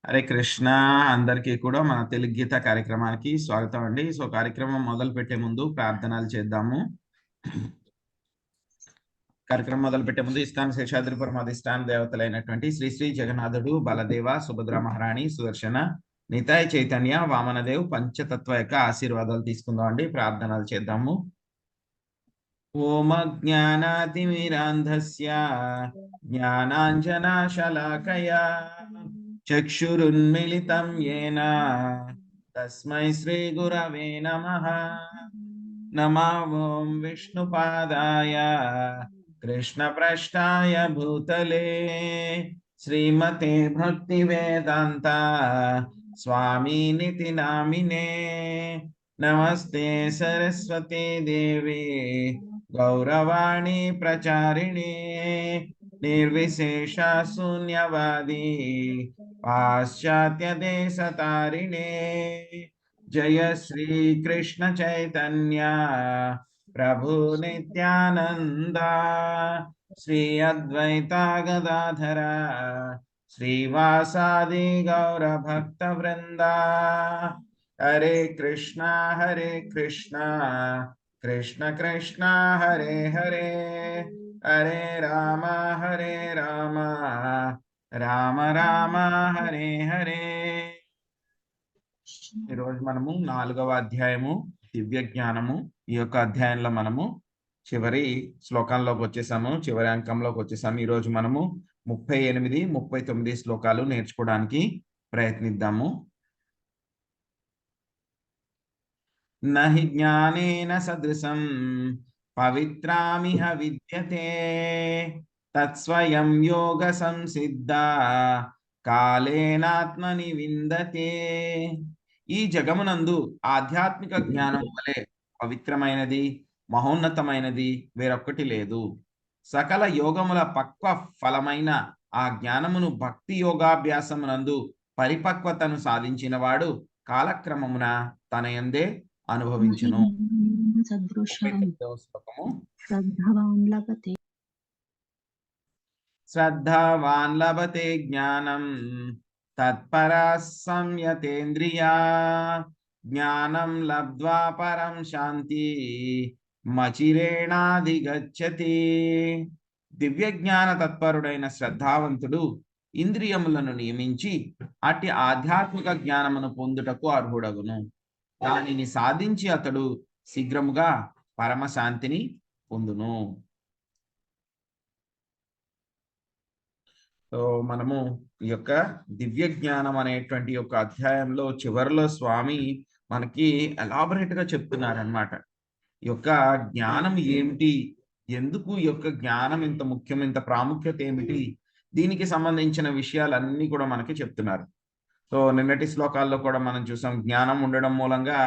హరే కృష్ణ. అందరికీ కూడా మన తెలుగు గీత కార్యక్రమానికి స్వాగతం అండి. సో కార్యక్రమం మొదలు పెట్టే ముందు ప్రార్థనలు చేద్దాము. కార్యక్రమం మొదలు పెట్టే ముందు ఇస్కాన్ శేషాద్రిపురం అధిష్టాన దేవతలైనటువంటి శ్రీ శ్రీ జగన్నాథుడు, బలదేవ, సుభద్ర మహారాణి, సుదర్శన, నితాయ్ చైతన్య, వామనదేవ్ పంచతత్వ యొక్క ఆశీర్వాదాలు తీసుకుందాం అండి. ప్రార్థనలు చేద్దాము. ఓం అజ్ఞానాతిమిరాంధస్య జ్ఞానాంజనాశలాకయా చక్షురున్మిళితం యేన తస్మై శ్రీ గురవే నమః. నమో విష్ణుపాదాయ కృష్ణప్రష్టాయ భూతలే శ్రీమతే భక్తివేదాంత స్వామినితి నామినే. నమస్తే సరస్వతి దేవి గౌరవాణి ప్రచారిణి నిర్విశేష శూన్యవాది పాశ్చాత్య దేశతారిణే. జయ శ్రీ కృష్ణ చైతన్య ప్రభు నిత్యానంద శ్రీ అద్వైత గదాధర శ్రీవాసాది గౌర భక్త వృంద. హరే కృష్ణ కృష్ణ కృష్ణ హరే హరే, హరే రామ రామ రామ రామ హరే హరే. ఈరోజు మనము 4వ అధ్యాయము దివ్య జ్ఞానము. ఈ యొక్క అధ్యాయంలో మనము చివరి శ్లోకంలోకి వచ్చేసాము, చివరి అంకంలోకి వచ్చేసాము. ఈరోజు మనము 38, 39 శ్లోకాలు నేర్చుకోవడానికి ప్రయత్నిద్దాము. నహి జ్ఞానేన సదృశం పవిత్రామిహ విద్యతే తత్స్వయం యోగ సంసిద్ధ కాలేనాత్మని విందతే. ఈ జగమునందు ఆధ్యాత్మిక జ్ఞానం వలె పవిత్రమైనది, మహోన్నతమైనది వేరొక్కటి లేదు. సకల యోగముల పక్వ ఫలమైన ఆ జ్ఞానమును భక్తి యోగాభ్యాసమునందు పరిపక్వతను సాధించిన వాడు కాలక్రమమున తన యందే అనుభవించును. శ్రద్ధావాన్ లభతే జ్ఞానం తత్పరా సంయతేంద్రియా జ్ఞానం లబ్ధ్వా పరం శాంతి మచిరేణాధిగచ్చతి. దివ్య జ్ఞాన తత్పరుడైన శ్రద్ధావంతుడు ఇంద్రియములను నియమించి అట్టి ఆధ్యాత్మిక జ్ఞానమును పొందుటకు అర్హుడగును. దానిని సాధించి అతడు శీఘ్రముగా పరమశాంతిని పొందును. సో మనము ఈ యొక్క దివ్య జ్ఞానం అనేటువంటి యొక్క అధ్యాయంలో చివరిలో స్వామి మనకి ఎలాబరేట్ గా చెప్తున్నారనమాట. ఈ యొక్క జ్ఞానం ఏమిటి, ఎందుకు ఈ యొక్క జ్ఞానం ఇంత ముఖ్యం, ఇంత ప్రాముఖ్యత ఏమిటి, దీనికి సంబంధించిన విషయాలన్నీ కూడా మనకి చెప్తున్నారు. సో నిన్నటి శ్లోకాల్లో కూడా మనం చూసాం, జ్ఞానం ఉండడం మూలంగా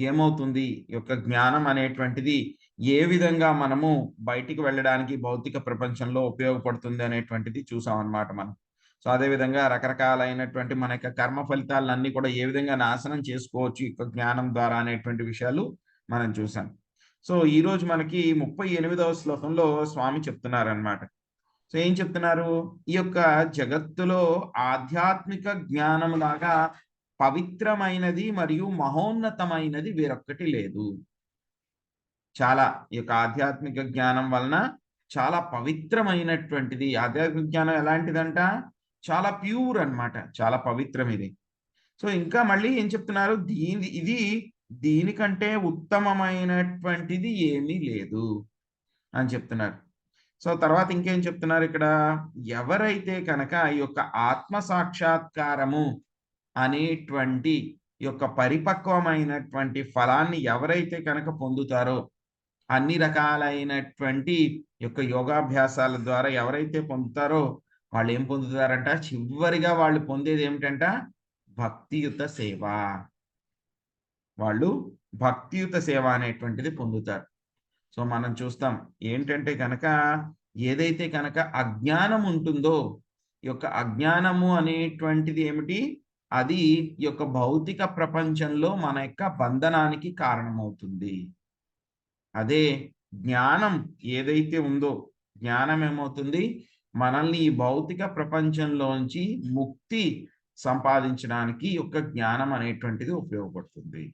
ఏమవుతుంది, ఈ యొక్క జ్ఞానం అనేటువంటిది ఏ విధంగా మనము బయటికి వెళ్ళడానికి భౌతిక ప్రపంచంలో ఉపయోగపడుతుంది అనేటువంటిది చూసాం అన్నమాట మనం. సో అదేవిధంగా రకరకాలైనటువంటి మన యొక్క కర్మ ఫలితాలన్నీ కూడా ఏ విధంగా నాశనం చేసుకోవచ్చు ఈ యొక్క జ్ఞానం ద్వారా అనేటువంటి విషయాలు మనం చూసాం. సో ఈరోజు మనకి 38వ శ్లోకంలో స్వామి చెప్తున్నారనమాట. సో ఏం చెప్తున్నారు, ఈ యొక్క జగత్తులో ఆధ్యాత్మిక జ్ఞానం లాగా పవిత్రమైనది మరియు మహోన్నతమైనది వేరొక్కటి లేదు. చాలా ఈ యొక్క ఆధ్యాత్మిక జ్ఞానం వలన చాలా పవిత్రమైనటువంటిది. ఆధ్యాత్మిక జ్ఞానం ఎలాంటిదంట, చాలా ప్యూర్ అన్నమాట, చాలా పవిత్రం ఇది. సో ఇంకా మళ్ళీ ఏం చెప్తున్నారు, ఇది దీనికంటే ఉత్తమమైనటువంటిది ఏమీ లేదు అని చెప్తున్నారు. సో తర్వాత ఇంకేం చెప్తున్నారు ఇక్కడ, ఎవరైతే కనుక ఈ యొక్క ఆత్మ సాక్షాత్కారము అనేటువంటి ఈ యొక్క పరిపక్వమైనటువంటి ఫలాన్ని ఎవరైతే కనుక పొందుతారో, అన్ని రకాలైనటువంటి యొక్క యోగాభ్యాసాల ద్వారా ఎవరైతే పొందుతారో వాళ్ళు ఏం పొందుతారంట, చివరిగా వాళ్ళు పొందేది ఏమిటంట, భక్తియుత సేవ. వాళ్ళు భక్తియుత సేవ అనేటువంటిది పొందుతారు. సో మనం చూస్తాం ఏంటంటే కనుక, ఏదైతే కనుక అజ్ఞానం ఉంటుందో, ఈ యొక్క అజ్ఞానము అనేటువంటిది ఏమిటి, అది ఈ యొక్క భౌతిక ప్రపంచంలో మన యొక్క బంధనానికి కారణమవుతుంది. అదే జ్ఞానం ఏదైతే ఉందో, జ్ఞానం ఏమవుతుంది, మనల్ని ఈ భౌతిక ప్రపంచంలోంచి ముక్తి సంపాదించడానికి ఈ యొక్క జ్ఞానం అనేటువంటిది ఉపయోగపడుతుంది.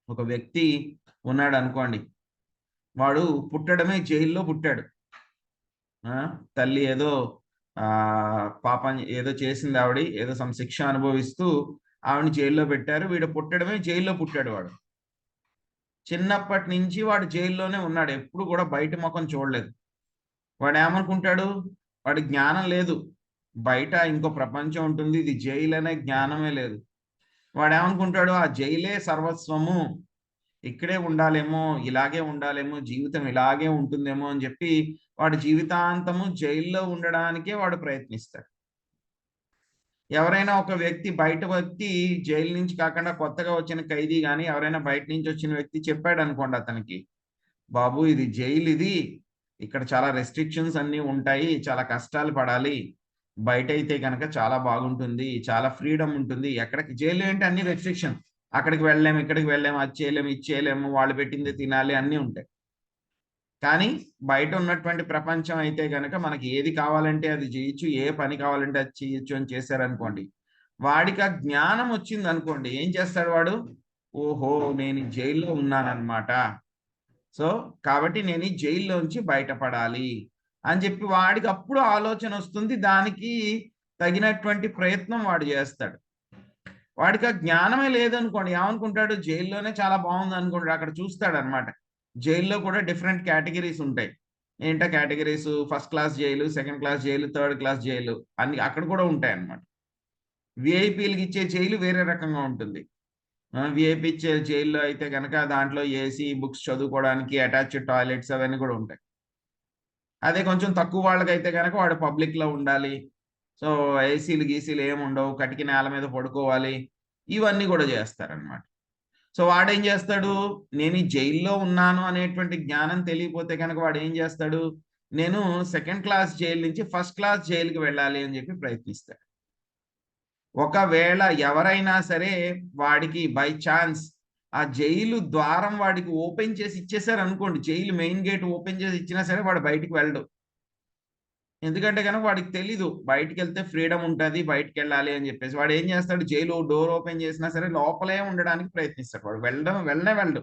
ఒక వ్యక్తి ఉన్నాడు అనుకోండి, వాడు పుట్టడమే జైల్లో పుట్టాడు. తల్లి ఏదో పాపం ఏదో చేసింది, ఆవిడ ఏదో శిక్ష అనుభవిస్తూ ఆవిడని జైల్లో పెట్టారు. వీడు పుట్టడమే జైల్లో పుట్టాడు. వాడు చిన్నప్పటి నుంచి వాడు జైల్లోనే ఉన్నాడు, ఎప్పుడు కూడా బయట ముఖం చూడలేదు. వాడు ఏమనుకుంటాడు, వాడి జ్ఞానం లేదు, బయట ఇంకో ప్రపంచం ఉంటుంది, ఇది జైలు అనే జ్ఞానమే లేదు. వాడు ఏమనుకుంటాడు, ఆ జైలే సర్వస్వము, ఇక్కడే ఉండాలేమో, ఇలాగే ఉండాలేమో, జీవితం ఇలాగే ఉంటుందేమో అని చెప్పి వాడు జీవితాంతము జైల్లో ఉండడానికే వాడు ప్రయత్నిస్తాడు. ఎవరైనా ఒక వ్యక్తి, బయట వ్యక్తి, జైలు నుంచి కాకుండా కొత్తగా వచ్చిన ఖైదీ కానీ ఎవరైనా బయట నుంచి వచ్చిన వ్యక్తి చెప్పాడు అనుకోండి అతనికి, బాబు ఇది జైలు, ఇది ఇక్కడ చాలా రెస్ట్రిక్షన్స్ అన్నీ ఉంటాయి, చాలా కష్టాలు పడాలి, బయట అయితే కనుక చాలా బాగుంటుంది, చాలా ఫ్రీడమ్ ఉంటుంది. ఎక్కడికి జైలు ఏంటి, అన్ని రెస్ట్రిక్షన్, అక్కడికి వెళ్ళలేము, ఇక్కడికి వెళ్ళలేము, అది చేయలేము, ఇది చేయలేము, వాళ్ళు పెట్టింది తినాలి, అన్నీ ఉంటాయి. కానీ బయట ఉన్నటువంటి ప్రపంచం అయితే కనుక మనకి ఏది కావాలంటే అది చేయొచ్చు, ఏ పని కావాలంటే అది చేయొచ్చు అని చేశారనుకోండి, వాడికి ఆ జ్ఞానం వచ్చింది అనుకోండి, ఏం చేస్తాడు వాడు, ఓహో నేను జైల్లో ఉన్నానన్నమాట, సో కాబట్టి నేను ఈ జైల్లోంచి బయటపడాలి అని చెప్పి వాడికి అప్పుడు ఆలోచన వస్తుంది, దానికి తగినటువంటి ప్రయత్నం వాడు చేస్తాడు. వాడికి ఆ జ్ఞానమే లేదనుకోండి, ఏమనుకుంటాడు, జైల్లోనే చాలా బాగుంది అనుకుంటాడు. అక్కడ చూస్తాడు అనమాట, జైల్లో కూడా డిఫరెంట్ కేటగిరీస్ ఉంటాయి. ఏంటో categories, first class jail, second class jail, third class jail అన్ని అక్కడ కూడా ఉంటాయి అన్నమాట. విఐపీలకు ఇచ్చే జైలు వేరే రకంగా ఉంటుంది. విఐపీ ఇచ్చే జైల్లో అయితే కనుక దాంట్లో ఏసీ, బుక్స్ చదువుకోవడానికి అటాచ్డ్ టాయిలెట్స్ అవన్నీ కూడా ఉంటాయి. అదే కొంచెం తక్కువ వాళ్ళకైతే కనుక వాడు పబ్లిక్లో ఉండాలి, సో ఏసీలు గీసీలు ఏమి ఉండవు, కటికి నేల మీద పడుకోవాలి, ఇవన్నీ కూడా చేస్తారనమాట. సో వాడేం చేస్తాడు, నేను ఈ జైల్లో ఉన్నాను అనేటువంటి జ్ఞానం తెలియపోతే కనుక వాడు ఏం చేస్తాడు, నేను సెకండ్ క్లాస్ జైలు నుంచి ఫస్ట్ క్లాస్ జైలుకి వెళ్ళాలి అని చెప్పి ప్రయత్నిస్తాడు. ఒకవేళ ఎవరైనా సరే వాడికి బై ఛాన్స్ ఆ జైలు ద్వారం వాడికి ఓపెన్ చేసి ఇచ్చేసారు అనుకోండి, జైలు మెయిన్ గేట్ ఓపెన్ చేసి ఇచ్చినా సరే వాడు బయటికి వెళ్ళడు. ఎందుకంటే కనుక వాడికి తెలీదు బయటికి వెళ్తే ఫ్రీడమ్ ఉంటుంది, బయటికి వెళ్ళాలి అని చెప్పేసి. వాడు ఏం చేస్తాడు, జైలు డోర్ ఓపెన్ చేసినా సరే లోపలే ఉండడానికి ప్రయత్నిస్తాడు. వాడు వెళ్ళడు,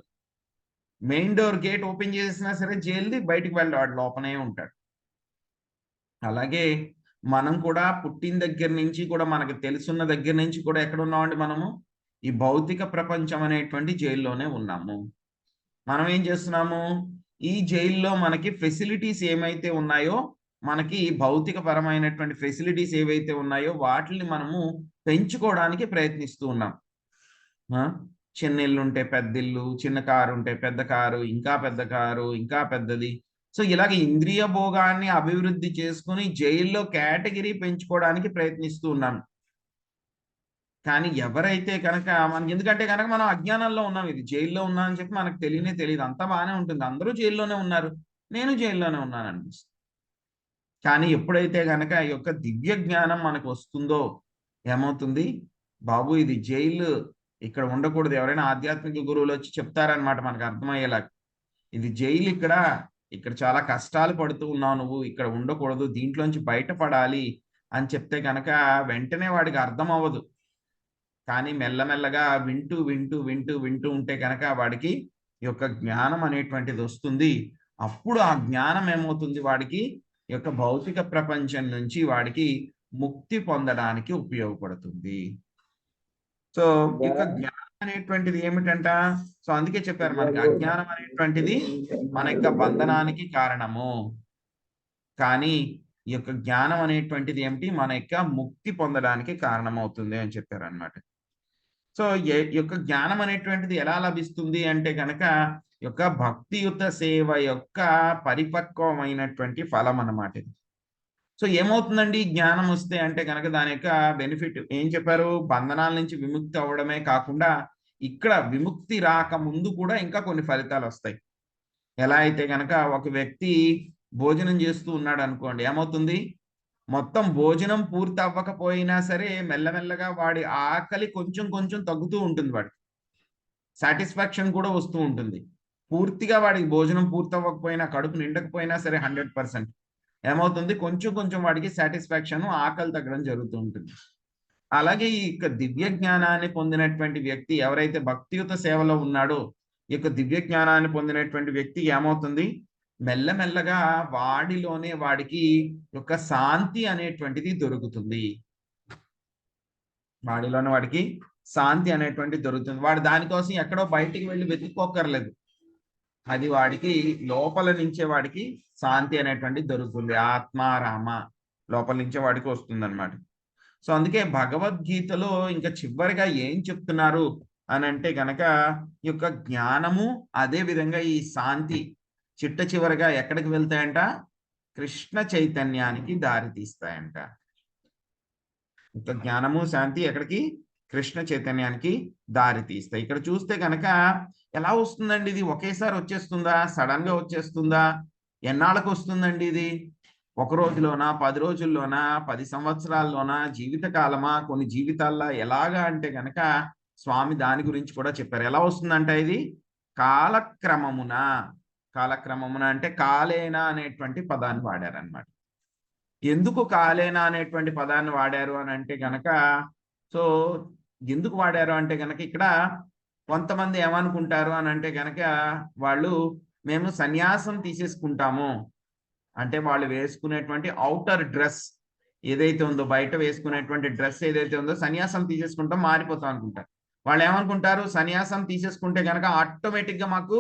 మెయిన్ డోర్ గేట్ ఓపెన్ చేసినా సరే జైలుది, బయటికి వెళ్ళడు, వాడు లోపలే ఉంటాడు. అలాగే మనం కూడా పుట్టిన దగ్గర నుంచి కూడా, మనకు తెలుసున్న దగ్గర నుంచి కూడా ఎక్కడ ఉన్నామండి, మనము ఈ భౌతిక ప్రపంచం అనేటువంటి జైల్లోనే ఉన్నాము. మనం ఏం చేస్తున్నాము, ఈ జైల్లో మనకి ఫెసిలిటీస్ ఏమైతే ఉన్నాయో, మనకి భౌతిక పరమైనటువంటి ఫెసిలిటీస్ ఏవైతే ఉన్నాయో వాటిని మనము పెంచుకోవడానికి ప్రయత్నిస్తూ ఉన్నాం. చిన్న ఇల్లు ఉంటే పెద్ద ఇల్లు, చిన్న కారు ఉంటే పెద్ద కారు, ఇంకా పెద్ద కారు, ఇంకా పెద్దది. సో ఇలాగ ఇంద్రియ భోగాన్ని అభివృద్ధి చేసుకుని జైల్లో కేటగిరీ పెంచుకోవడానికి ప్రయత్నిస్తూ ఉన్నాం. కానీ ఎవరైతే కనుక మనకి, ఎందుకంటే కనుక మనం అజ్ఞానంలో ఉన్నాం, ఇది జైల్లో ఉన్నానని చెప్పి మనకు తెలియదు, అంతా బాగానే ఉంటుంది, అందరూ జైల్లోనే ఉన్నారు, నేను జైల్లోనే ఉన్నాను అనిపిస్తుంది. కానీ ఎప్పుడైతే కనుక ఈ యొక్క దివ్య జ్ఞానం మనకు వస్తుందో ఏమవుతుంది, బాబు ఇది జైలు, ఇక్కడ ఉండకూడదు. ఎవరైనా ఆధ్యాత్మిక గురువులు వచ్చి చెప్తారనమాట మనకు అర్థమయ్యేలా, ఇది జైలు, ఇక్కడ చాలా కష్టాలు పడుతూ ఉన్నావు నువ్వు, ఇక్కడ ఉండకూడదు, దీంట్లోంచి బయటపడాలి అని చెప్తే కనుక వెంటనే వాడికి అర్థం అవ్వదు. కానీ మెల్లమెల్లగా వింటూ వింటూ వింటూ వింటూ ఉంటే కనుక వాడికి ఈ యొక్క జ్ఞానం అనేటువంటిది వస్తుంది. అప్పుడు ఆ జ్ఞానం ఏమవుతుంది, వాడికి ఈ యొక్క భౌతిక ప్రపంచం నుంచి వాడికి ముక్తి పొందడానికి ఉపయోగపడుతుంది. సో ఈ యొక్క జ్ఞానం అనేటువంటిది ఏమిటంట, సో అందుకే చెప్పారు మనకి, అజ్ఞానం అనేటువంటిది మన యొక్క బంధనానికి కారణము, కానీ ఈ యొక్క జ్ఞానం అనేటువంటిది ఏమిటి, మన యొక్క ముక్తి పొందడానికి కారణమవుతుంది అని చెప్పారు అన్నమాట. సో ఈ యొక్క జ్ఞానం అనేటువంటిది ఎలా లభిస్తుంది అంటే కనుక, యొక్క భక్తియుత సేవ యొక్క పరిపక్వమైనటువంటి ఫలం అన్నమాట ఇది. సో ఏమవుతుందండి జ్ఞానం వస్తే అంటే కనుక, దాని యొక్క బెనిఫిట్ ఏం చెప్పారు, బంధనాల నుంచి విముక్తి అవ్వడమే కాకుండా ఇక్కడ విముక్తి రాక ముందు కూడా ఇంకా కొన్ని ఫలితాలు వస్తాయి. ఎలా అయితే కనుక, ఒక వ్యక్తి భోజనం చేస్తూ ఉన్నాడు అనుకోండి, ఏమవుతుంది, మొత్తం భోజనం పూర్తి అవ్వకపోయినా సరే మెల్లమెల్లగా వాడి ఆకలి కొంచెం కొంచెం తగ్గుతూ ఉంటుంది, వాడికి సాటిస్ఫాక్షన్ కూడా వస్తూ ఉంటుంది. పూర్తిగా వాడికి భోజనం పూర్తి అవ్వకపోయినా, కడుపు నిండకపోయినా సరే 100% ఏమవుతుంది, కొంచెం కొంచెం వాడికి సాటిస్ఫాక్షన్, ఆకలి తగ్గడం జరుగుతూ ఉంటుంది. అలాగే ఈ యొక్క దివ్య జ్ఞానాన్ని పొందినటువంటి వ్యక్తి ఎవరైతే భక్తియుత సేవలో ఉన్నాడో ఈ యొక్క దివ్య జ్ఞానాన్ని పొందినటువంటి వ్యక్తి ఏమవుతుంది, మెల్లమెల్లగా వాడిలోనే వాడికి యొక్క శాంతి అనేటువంటిది దొరుకుతుంది. వాడిలోనే వాడికి శాంతి అనేటువంటిది దొరుకుతుంది. వాడు దానికోసం ఎక్కడో బయటికి వెళ్ళి వెతుక్కోక్కర్లేదు. అది వాడికి లోపల నుంచే వాడికి శాంతి అనేటువంటిది దొరుకుతుంది. ఆత్మారామ లోపల నుంచే వాడికి వస్తుంది అనమాట. సో అందుకే భగవద్గీతలో ఇంకా చివరిగా ఏం చెప్తున్నారు అని అంటే గనక ఈ యొక్క జ్ఞానము అదే విధంగా ఈ శాంతి చిట్ట చివరిగా ఎక్కడికి వెళ్తాయంట, కృష్ణ చైతన్యానికి దారి తీస్తాయంట. ఇంకా జ్ఞానము శాంతి ఎక్కడికి, కృష్ణ చైతన్యానికి దారి తీస్తాయి. ఇక్కడ చూస్తే కనుక ఎలా వస్తుందండి ఇది, ఒకేసారి వచ్చేస్తుందా, సడన్ గా వచ్చేస్తుందా, ఎన్నాళ్ళకు వస్తుందండి ఇది, ఒక రోజులోనా, 10 రోజుల్లోనా, 10 సంవత్సరాల్లోనా, జీవిత కాలమా, కొన్ని జీవితాల్లో ఎలాగా అంటే గనక స్వామి దాని గురించి కూడా చెప్పారు. ఎలా వస్తుందంట ఇది, కాలక్రమమున. కాలక్రమమున అంటే కాలేన అనేటువంటి పదాన్ని వాడారనమాట. ఎందుకు కాలేన అనేటువంటి పదాన్ని వాడారు అని అంటే గనక, సో ఎందుకు వాడారు అంటే గనక ఇక్కడ కొంతమంది ఏమనుకుంటారు అని అంటే గనక వాళ్ళు మేము సన్యాసం తీసేసుకుంటాము అంటే వాళ్ళు వేసుకునేటువంటి ఔటర్ డ్రెస్ ఏదైతే ఉందో, బయట వేసుకునేటువంటి డ్రెస్ ఏదైతే ఉందో సన్యాసం తీసేసుకుంటాం మారిపోతాం అనుకుంటారు. వాళ్ళు ఏమనుకుంటారు, సన్యాసం తీసేసుకుంటే గనక ఆటోమేటిక్ గా మాకు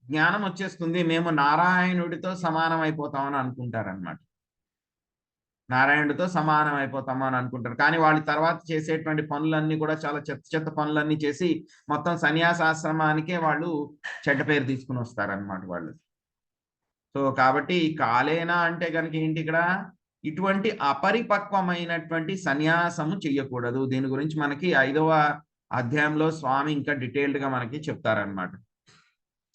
జ్ఞానం వచ్చేస్తుంది, మేము నారాయణుడితో సమానం అయిపోతామని అనుకుంటారు అనమాట. నారాయణుడితో సమానం అయిపోతాము అని అనుకుంటారు. కానీ వాళ్ళు తర్వాత చేసేటువంటి పనులన్నీ కూడా చాలా చెత్త చెత్త పనులన్నీ చేసి మొత్తం సన్యాసాశ్రమానికే వాళ్ళు చెడ్డ పేరు తీసుకుని వస్తారనమాట వాళ్ళు. సో కాబట్టి కాలేనా అంటే కనుక ఏంటి ఇక్కడ, ఇటువంటి అపరిపక్వమైనటువంటి సన్యాసము చెయ్యకూడదు. దీని గురించి మనకి 5వ అధ్యాయంలో స్వామి ఇంకా డీటెయిల్డ్ గా మనకి చెప్తారనమాట.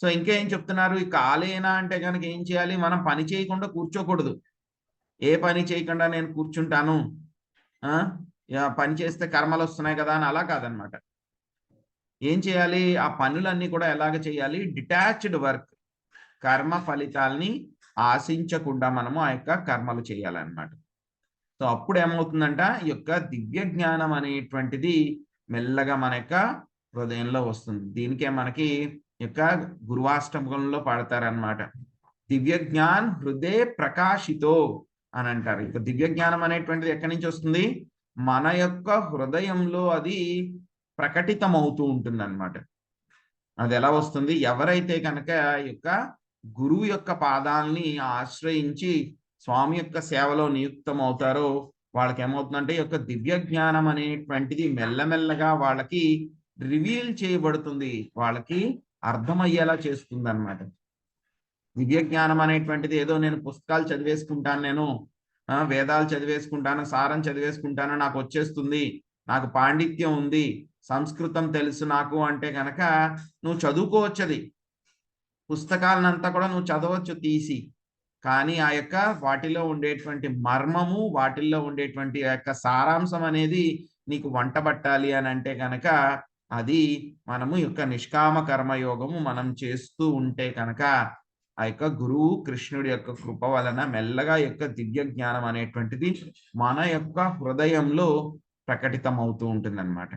సో ఇంకేం చెప్తున్నారు, ఈ కాలేనా అంటే కనుక ఏం చేయాలి, మనం పని చేయకుండా కూర్చోకూడదు. ఏ పని చేయకుండా నేను కూర్చుంటాను, పని చేస్తే కర్మలు వస్తున్నాయి కదా అని అలా కాదనమాట. ఏం చేయాలి, ఆ పనులన్నీ కూడా ఎలాగ చేయాలి, డిటాచ్డ్ వర్క్, కర్మ ఫలితాలని ఆశించకుండా మనము ఆ యొక్క కర్మలు చేయాలన్నమాట. సో అప్పుడు ఏమవుతుందంట, ఈ యొక్క దివ్య జ్ఞానం అనేటువంటిది మెల్లగా మన యొక్క హృదయంలో వస్తుంది. దీనికే మనకి యొక్క గురువాష్టకంలో పాడతారనమాట, దివ్య జ్ఞాన్ హృదయ ప్రకాశితో అని అంటారు. ఇక దివ్య జ్ఞానం అనేటువంటిది ఎక్కడి నుంచి వస్తుంది, మన యొక్క హృదయంలో అది ప్రకటితమవుతూ ఉంటుంది అన్నమాట. అది ఎలా వస్తుంది, ఎవరైతే కనుక యొక్క గురువు యొక్క పాదాలని ఆశ్రయించి స్వామి యొక్క సేవలో నియుక్తం అవుతారో వాళ్ళకి ఏమవుతుందంటే ఈ యొక్క దివ్య జ్ఞానం అనేటువంటిది మెల్లమెల్లగా వాళ్ళకి రివీల్ చేయబడుతుంది, వాళ్ళకి అర్థమయ్యేలా చేస్తుంది అన్నమాట. దివ్య జ్ఞానం అనేటువంటిది ఏదో నేను పుస్తకాలు చదివేసుకుంటాను, నేను వేదాలు చదివేసుకుంటాను, సారం చదివేసుకుంటాను, నాకు వచ్చేస్తుంది, నాకు పాండిత్యం ఉంది, సంస్కృతం తెలుసు నాకు అంటే కనుక నువ్వు చదువుకోవచ్చది, పుస్తకాలనంతా కూడా నువ్వు చదవచ్చు తీసి. కానీ ఆ యొక్క వాటిలో ఉండేటువంటి మర్మము, వాటిల్లో ఉండేటువంటి ఆ యొక్క సారాంశం అనేది నీకు వంటబట్టాలి అని అంటే కనుక అది మనము యొక్క నిష్కామ కర్మయోగము మనం చేస్తూ ఉంటే కనుక ఆ యొక్క గురువు కృష్ణుడి యొక్క కృప వలన మెల్లగా యొక్క దివ్య జ్ఞానం అనేటువంటిది మన యొక్క హృదయంలో ప్రకటితం అవుతూ ఉంటుంది అన్నమాట.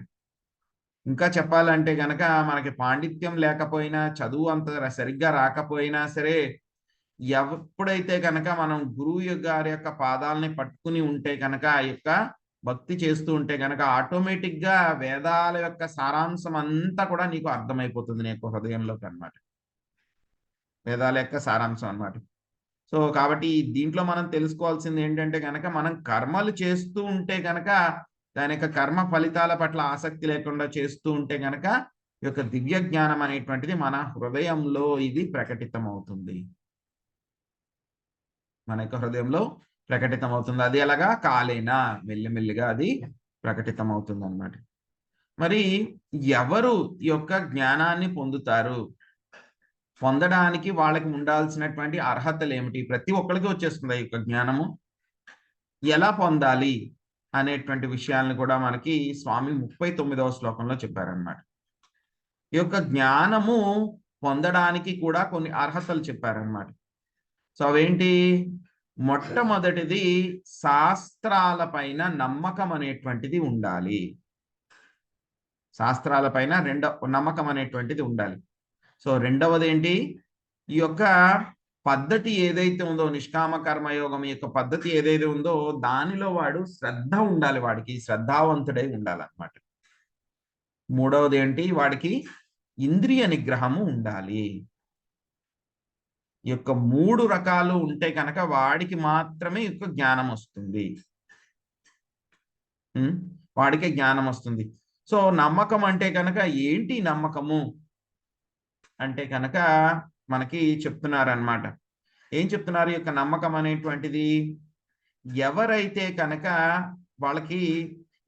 ఇంకా చెప్పాలంటే గనక మనకి పాండిత్యం లేకపోయినా, చదువు అంత సరిగ్గా రాకపోయినా సరే, ఎప్పుడైతే కనుక మనం గురువు గారి యొక్క పాదాలని పట్టుకుని ఉంటే కనుక ఆ యొక్క భక్తి చేస్తూ ఉంటే కనుక ఆటోమేటిక్ గా వేదాల యొక్క సారాంశం అంతా కూడా నీకు అర్థమైపోతుంది నీ యొక్క హృదయంలోకి అన్నమాట. వేదాల యొక్క సారాంశం అన్నమాట. సో కాబట్టి దీంట్లో మనం తెలుసుకోవాల్సింది ఏంటంటే కనుక మనం కర్మలు చేస్తూ ఉంటే కనుక దాని యొక్క కర్మ ఫలితాల పట్ల ఆసక్తి లేకుండా చేస్తూ ఉంటే కనుక ఈ యొక్క దివ్య జ్ఞానం అనేటువంటిది మన హృదయంలో ఇది ప్రకటితం అవుతుంది, మన యొక్క హృదయంలో ప్రకటితం అవుతుంది. అది ఎలాగా, కాలేనా, మెల్లిమెల్లిగా అది ప్రకటితం అవుతుంది అన్నమాట. మరి ఎవరు ఈ యొక్క జ్ఞానాన్ని పొందుతారు, పొందడానికి వాళ్ళకి ఉండాల్సినటువంటి అర్హతలు ఏమిటి, ప్రతి ఒక్కరికి వచ్చేస్తుంది ఈ యొక్క జ్ఞానము, ఎలా పొందాలి అనేటువంటి విషయాలను కూడా మనకి స్వామి 39వ శ్లోకంలో చెప్పారన్నమాట. ఈ యొక్క జ్ఞానము పొందడానికి కూడా కొన్ని అర్హతలు చెప్పారన్నమాట. సో అవేంటి, మొట్టమొదటిది శాస్త్రాల పైన నమ్మకం అనేటువంటిది ఉండాలి. శాస్త్రాల పైన నమ్మకం అనేటువంటిది ఉండాలి. సో రెండవది ఏంటి, ఈ యొక్క పద్ధతి ఏదైతే ఉందో, నిష్కామ కర్మయోగం యొక్క పద్ధతి ఏదైతే ఉందో దానిలో వాడు శ్రద్ధ ఉండాలి, వాడికి శ్రద్ధావంతుడై ఉండాలన్నమాట. మూడవది ఏంటి, వాడికి ఇంద్రియ నిగ్రహము ఉండాలి. ఈ యొక్క 3 రకాలు ఉంటే కనుక వాడికి మాత్రమే యొక్క జ్ఞానం వస్తుంది, వాడికి జ్ఞానం వస్తుంది. సో నమ్మకం అంటే కనుక ఏంటి నమ్మకము అంటే కనుక మనకి చెప్తున్నారన్నమాట. ఏం చెప్తున్నారు? ఈ యొక్క నమ్మకం అనేటువంటిది ఎవరైతే కనుక వాళ్ళకి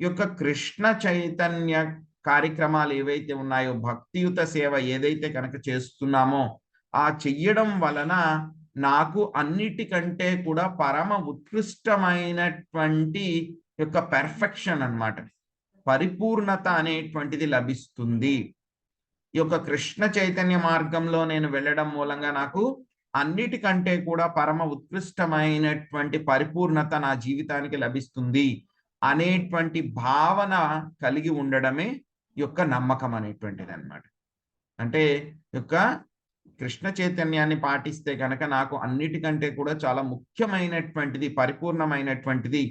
ఈ యొక్క కృష్ణ చైతన్య కార్యక్రమాలు ఏవైతే ఉన్నాయో, భక్తియుత సేవ ఏదైతే కనుక చేస్తున్నామో ఆ చెయ్యడం వలన నాకు అన్నిటికంటే కూడా పరమ ఉత్కృష్టమైనటువంటి యొక్క పెర్ఫెక్షన్ అన్నమాట, పరిపూర్ణత అనేటువంటిది లభిస్తుంది. ఈ యొక్క కృష్ణ చైతన్య మార్గంలో నేను వెళ్ళడం మూలంగా నాకు అన్నిటికంటే కూడా పరమ ఉత్కృష్టమైనటువంటి పరిపూర్ణత నా జీవితానికి లభిస్తుంది అనేటువంటి భావన కలిగి ఉండడమే యొక్క నమ్మకం అనేటువంటిది అన్నమాట. అంటే యొక్క కృష్ణ చైతన్యాన్ని పాటిస్తే కనుక నాకు అన్నిటికంటే కూడా చాలా ముఖ్యమైనటువంటిది, పరిపూర్ణమైనటువంటిది,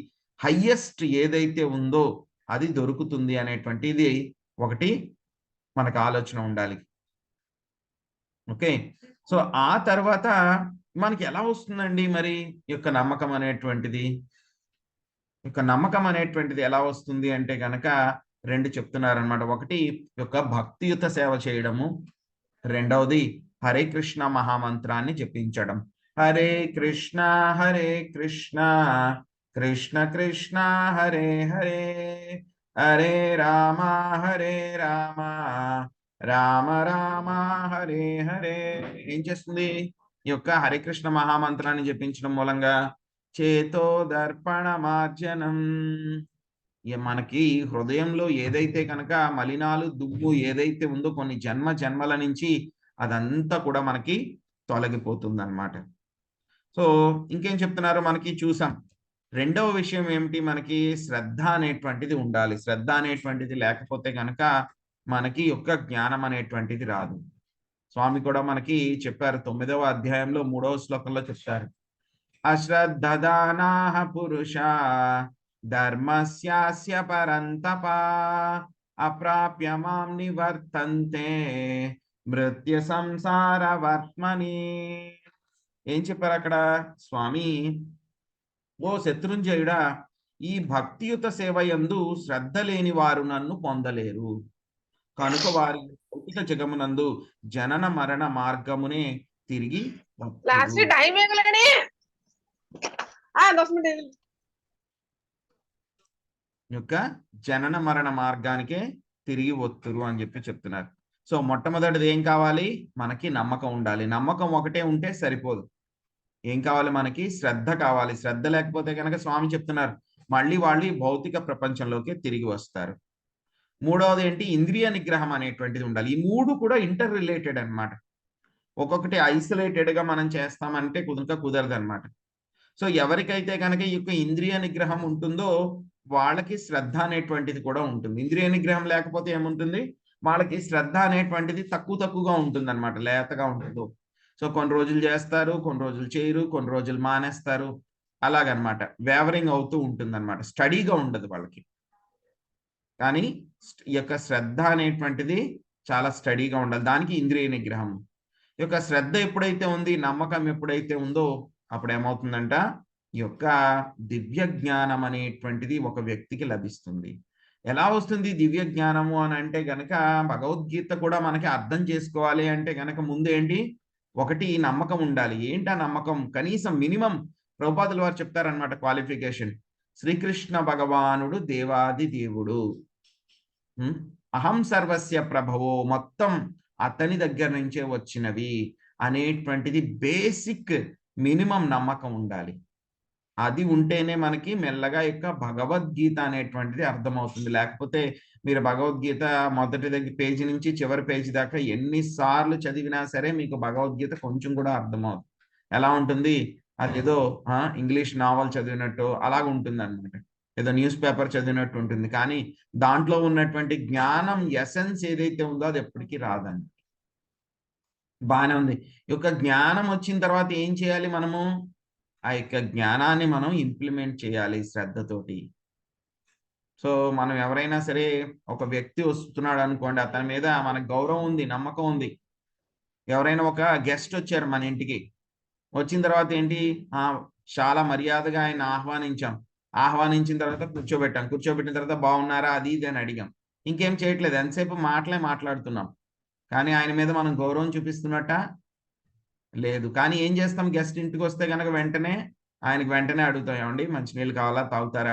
హయ్యెస్ట్ ఏదైతే ఉందో అది దొరుకుతుంది అనేటువంటిది ఒకటి మనకు ఆలోచన ఉండాలి. ఓకే, సో ఆ తర్వాత మనకి ఎలా వస్తుందండి మరి ఈ యొక్క నమ్మకం అనేటువంటిది? నమ్మకం అనేటువంటిది ఎలా వస్తుంది అంటే కనుక 2 చెప్తున్నారనమాట. ఒకటి యొక్క భక్తియుత సేవ చేయడము, రెండవది హరే కృష్ణ మహామంత్రాన్ని జపించడం. హరే కృష్ణ కృష్ణ కృష్ణ హరే హరే, హరే రామ రామ రామ హరే హరే. ఏం చేస్తుంది? ఈ యొక్క హరే కృష్ణ మహామంత్రాన్ని జపించడం మూలంగా చేతో దర్పణ మార్జనం, మనకి హృదయంలో ఏదైతే కనుక మలినాలు దుమ్ము ఏదైతే ఉందో కొన్ని జన్మల నుంచి అదంతా కూడా మనకి తొలగిపోతుంది అన్నమాట. సో ఇంకేం చెప్తున్నారు మనకి చూసాం. రెండవ విషయం ఏమిటి, మనకి శ్రద్ధ అనేటువంటిది ఉండాలి. శ్రద్ధ అనేటువంటిది లేకపోతే కనుక మనకి యొక్క జ్ఞానం అనేటువంటిది రాదు. స్వామి కూడా మనకి చెప్పారు, 9వ అధ్యాయంలో 3వ శ్లోకంలో చెప్తారు, అశ్రద్ధదానాః పురుషా ధర్మస్యాస్య పరంతప అప్రాప్య మాం నివర్తంతే మృత్యు సంసార వర్త్మని. ఏం చెప్పారు అక్కడ స్వామి? ఓ శత్రుంజయుడా, ఈ భక్తియుత సేవ యందు శ్రద్ధ లేని వారు నన్ను పొందలేరు కనుక వారి భౌతిక జగమునందు జనన మరణ మార్గమునే తిరిగి యొక్క జనన మరణ మార్గానికే తిరిగి వత్తురు అని చెప్పి చెప్తున్నారు. సో మొట్టమొదటిది ఏం కావాలి? మనకి నమ్మకం ఉండాలి. నమ్మకం ఒకటే ఉంటే సరిపోదు. ఏం కావాలి? మనకి శ్రద్ధ కావాలి. శ్రద్ధ లేకపోతే కనుక స్వామి చెప్తున్నారు మళ్ళీ వాళ్ళు భౌతిక ప్రపంచంలోకి తిరిగి వస్తారు. మూడవది ఏంటి? ఇంద్రియ నిగ్రహం అనేటువంటిది ఉండాలి. ఈ 3 కూడా ఇంటర్ రిలేటెడ్ అన్నమాట. ఒక్కొక్కటి ఐసోలేటెడ్ గా మనం చేస్తామంటే కుదరదు అన్నమాట. సో ఎవరికైతే కనుక ఈ యొక్క ఇంద్రియ నిగ్రహం ఉంటుందో వాళ్ళకి శ్రద్ధ అనేటువంటిది కూడా ఉంటుంది. ఇంద్రియ నిగ్రహం లేకపోతే ఏముంటుంది? వాళ్ళకి శ్రద్ధ అనేటువంటిది తక్కువగా ఉంటుంది అన్నమాట, లేతగా ఉంటుంది. సో కొన్ని రోజులు చేస్తారు, కొన్ని రోజులు చేయరు, కొన్ని రోజులు మానేస్తారు, అలాగనమాట. వేవరింగ్ అవుతూ ఉంటుంది అన్నమాట, స్టడీగా ఉండదు వాళ్ళకి. కానీ ఈ యొక్క శ్రద్ధ అనేటువంటిది చాలా స్టడీగా ఉండాలి. దానికి ఇంద్రియ నిగ్రహం. ఈ యొక్క శ్రద్ధ ఎప్పుడైతే ఉంది, నమ్మకం ఎప్పుడైతే ఉందో అప్పుడు ఏమవుతుందంట, ఈ యొక్క దివ్య జ్ఞానం అనేటువంటిది ఒక వ్యక్తికి లభిస్తుంది. ఎలా వస్తుంది దివ్య జ్ఞానము అని అంటే గనక, భగవద్గీత కూడా మనకి అర్థం చేసుకోవాలి అంటే గనక ముందు ఏంటి? ఒకటి నమ్మకం ఉండాలి. ఏంటా నమ్మకం? కనీసం మినిమం ప్రభుపాదుల వారు చెప్తారనమాట క్వాలిఫికేషన్. శ్రీకృష్ణ భగవానుడు దేవాది దేవుడు, అహం సర్వస్య ప్రభవో, మొత్తం అతని దగ్గర నుంచే వచ్చినవి అనేటువంటిది బేసిక్ మినిమం నమ్మకం ఉండాలి. అది ఉంటేనే మనకి మెల్లగా యొక్క భగవద్గీత అనేటువంటిది అర్థమవుతుంది. లేకపోతే మీరు భగవద్గీత మొదటి పేజీ నుంచి చివరి పేజీ దాకా ఎన్నిసార్లు చదివినా సరే మీకు భగవద్గీత కొంచెం కూడా అర్థమవుతుంది. ఎలా ఉంటుంది? అదేదో ఇంగ్లీష్ నావల్ చదివినట్టు అలాగ ఉంటుంది అనమాట. ఏదో న్యూస్ పేపర్ చదివినట్టు ఉంటుంది. కానీ దాంట్లో ఉన్నటువంటి జ్ఞానం ఎసెన్స్ ఏదైతే ఉందో అది ఎప్పటికీ రాదండి. బాగానే ఉంది. ఈ యొక్క జ్ఞానం వచ్చిన తర్వాత ఏం చేయాలి మనము? ఆ యొక్క జ్ఞానాన్ని మనం ఇంప్లిమెంట్ చేయాలి శ్రద్ధతోటి. సో మనం ఎవరైనా సరే ఒక వ్యక్తి వస్తున్నాడు అనుకోండి, అతని మీద మనకు గౌరవం ఉంది, నమ్మకం ఉంది. ఎవరైనా ఒక గెస్ట్ వచ్చారు మన ఇంటికి. వచ్చిన తర్వాత ఏంటి, చాలా మర్యాదగా ఆయన ఆహ్వానించాం. ఆహ్వానించిన తర్వాత కూర్చోబెట్టాం. కూర్చోబెట్టిన తర్వాత బాగున్నారా అది ఇది అని అడిగాం. ఇంకేం చేయట్లేదు, ఎంతసేపు మాట్లాడుతున్నాం. కానీ ఆయన మీద మనం గౌరవం చూపిస్తున్నట్ట లేదు. కానీ ఏం చేస్తాం, గెస్ట్ ఇంటికి వస్తే కనుక ఆయనకి వెంటనే అడుగుతాం, ఏమండి మంచినీళ్ళు కావాలా, తాగుతారా,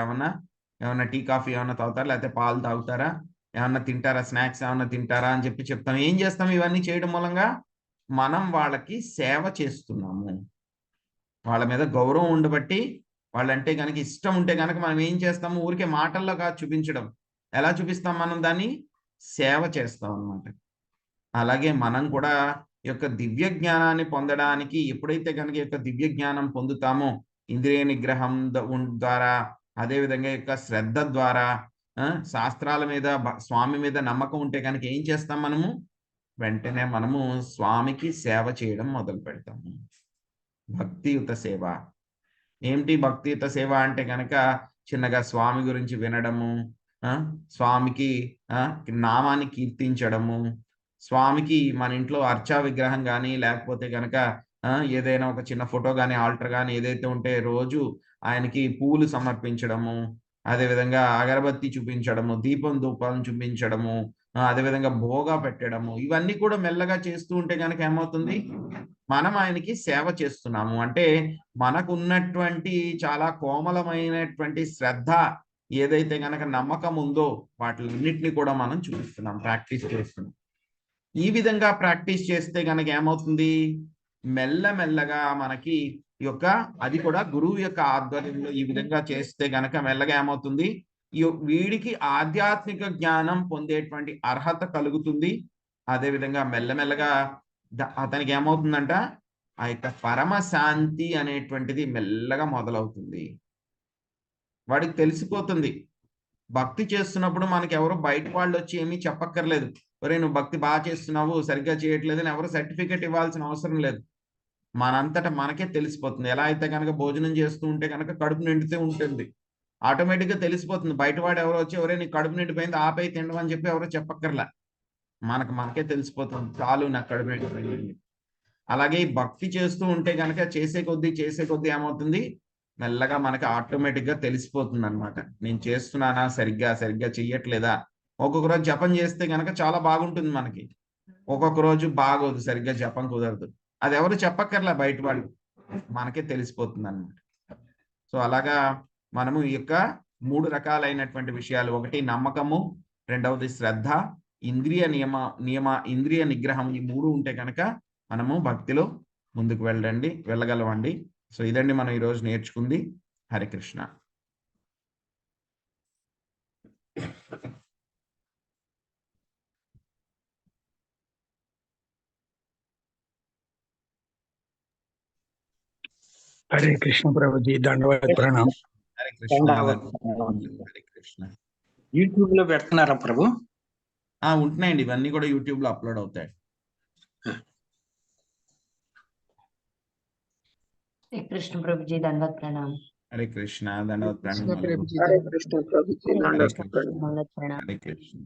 ఏమన్నా టీ కాఫీ ఏమన్నా తాగుతారా, లేకపోతే పాలు తాగుతారా, ఏమన్నా తింటారా, స్నాక్స్ ఏమన్నా తింటారా అని చెప్తాం. ఏం చేస్తాం, ఇవన్నీ చేయడం మూలంగా మనం వాళ్ళకి సేవ చేస్తున్నాము. వాళ్ళ మీద గౌరవం ఉండబట్టి, వాళ్ళంటే కనుక ఇష్టం ఉంటే కనుక మనం ఏం చేస్తాము, ఊరికే మాటల్లో కాదు చూపించడం. ఎలా చూపిస్తాం మనం దాన్ని? సేవ చేస్తాం అన్నమాట. అలాగే మనం కూడా ఈ యొక్క దివ్య జ్ఞానాన్ని పొందడానికి ఎప్పుడైతే కనుక ఈ యొక్క దివ్య జ్ఞానం పొందుతామో, ఇంద్రియ నిగ్రహం ద్వారా, అదేవిధంగా యొక్క శ్రద్ధ ద్వారా, శాస్త్రాల మీద స్వామి మీద నమ్మకం ఉంటే కనుక ఏం చేస్తాం మనము? వెంటనే మనము స్వామికి సేవ చేయడం మొదలు పెడతాము. భక్తియుత సేవ. ఏమిటి భక్తియుత సేవ అంటే కనుక చిన్నగా స్వామి గురించి వినడము, స్వామికి నామాన్ని కీర్తించడము, స్వామికి మన ఇంట్లో అర్చా విగ్రహం కానీ లేకపోతే కనుక ఏదైనా ఒక చిన్న ఫోటో కానీ ఆల్టర్ కానీ ఏదైతే ఉంటే రోజు ఆయనకి పూలు సమర్పించడము, అదేవిధంగా అగరబత్తి చూపించడము, దీపం ధూపాలను చూపించడము, అదేవిధంగా భోగా పెట్టడము, ఇవన్నీ కూడా మెల్లగా చేస్తూ ఉంటే కనుక ఏమవుతుంది, మనం ఆయనకి సేవ చేస్తున్నాము. అంటే మనకు ఉన్నటువంటి చాలా కోమలమైనటువంటి శ్రద్ధ ఏదైతే గనక నమ్మకం ఉందో వాటిలన్నిటిని కూడా మనం చూపిస్తున్నాం, ప్రాక్టీస్ చేస్తున్నాం. ఈ విధంగా ప్రాక్టీస్ చేస్తే గనక ఏమవుతుంది, మెల్లమెల్లగా మనకి ఈ యొక్క అది కూడా గురువు యొక్క ఆధ్వర్యంలో ఈ విధంగా చేస్తే గనక మెల్లగా ఏమవుతుంది, వీడికి ఆధ్యాత్మిక జ్ఞానం పొందేటువంటి అర్హత కలుగుతుంది. అదేవిధంగా మెల్లమెల్లగా అతనికి ఏమవుతుందంట, ఆ యొక్క పరమ శాంతి అనేటువంటిది మెల్లగా మొదలవుతుంది. వాడికి తెలిసిపోతుంది. భక్తి చేస్తున్నప్పుడు మనకి ఎవరు బయట వాళ్ళు వచ్చి ఏమీ చెప్పక్కర్లేదు. ఒరే నువ్వు భక్తి బాగా చేస్తున్నావు, సరిగ్గా చేయట్లేదు అని ఎవరు సర్టిఫికెట్ ఇవ్వాల్సిన అవసరం లేదు. మనంతటా మనకే తెలిసిపోతుంది. ఎలా అయితే కనుక భోజనం చేస్తూ ఉంటే కనుక కడుపు నిండుతూ ఉంటుంది, ఆటోమేటిక్గా తెలిసిపోతుంది. బయటవాడు ఎవరో వచ్చి ఒరే నీ కడుపు నిండిపోయింది ఆపై తినడం అని చెప్పి ఎవరో చెప్పక్కర్లా, మనకే తెలిసిపోతుంది, చాలు నాకు కడుపు నిండిపోయింది. అలాగే భక్తి చేస్తూ ఉంటే కనుక చేసే కొద్దీ ఏమవుతుంది, మెల్లగా మనకి ఆటోమేటిక్గా తెలిసిపోతుంది అనమాట. నేను చేస్తున్నానా, సరిగ్గా చెయ్యట్లేదా. ఒక్కొక్క రోజు జపం చేస్తే కనుక చాలా బాగుంటుంది మనకి, ఒక్కొక్క రోజు బాగోదు, సరిగ్గా జపం కుదరదు. అది ఎవరు చెప్పక్కర్లా, బయట వాళ్ళు, మనకే తెలిసిపోతుంది అనమాట. సో అలాగా మనము ఈ యొక్క 3 రకాలైనటువంటి విషయాలు, ఒకటి నమ్మకము, రెండవది శ్రద్ధ, ఇంద్రియ నిగ్రహం, ఈ 3 ఉంటే కనుక మనము భక్తిలో ముందుకు వెళ్ళగలమండి. సో ఇదండి మనం ఈరోజు నేర్చుకుంది. హరే కృష్ణ. హరే కృష్ణ ప్రభుజీ, దండవాద ప్రణామం. హరే కృష్ణ. హరే కృష్ణ. యూట్యూబ్ లో పెడుతున్నారా ప్రభు? ఉంటున్నాయండి, ఇవన్నీ కూడా యూట్యూబ్ లో అప్లోడ్ అవుతాయి. హరే కృష్ణ ప్రభుజీ, దండవత్ ప్రణామం. హరే కృష్ణ. దండవత్ ప్రణామం. హరే కృష్ణ ప్రభుజీ, దండవత్ ప్రణామం. హరే కృష్ణ.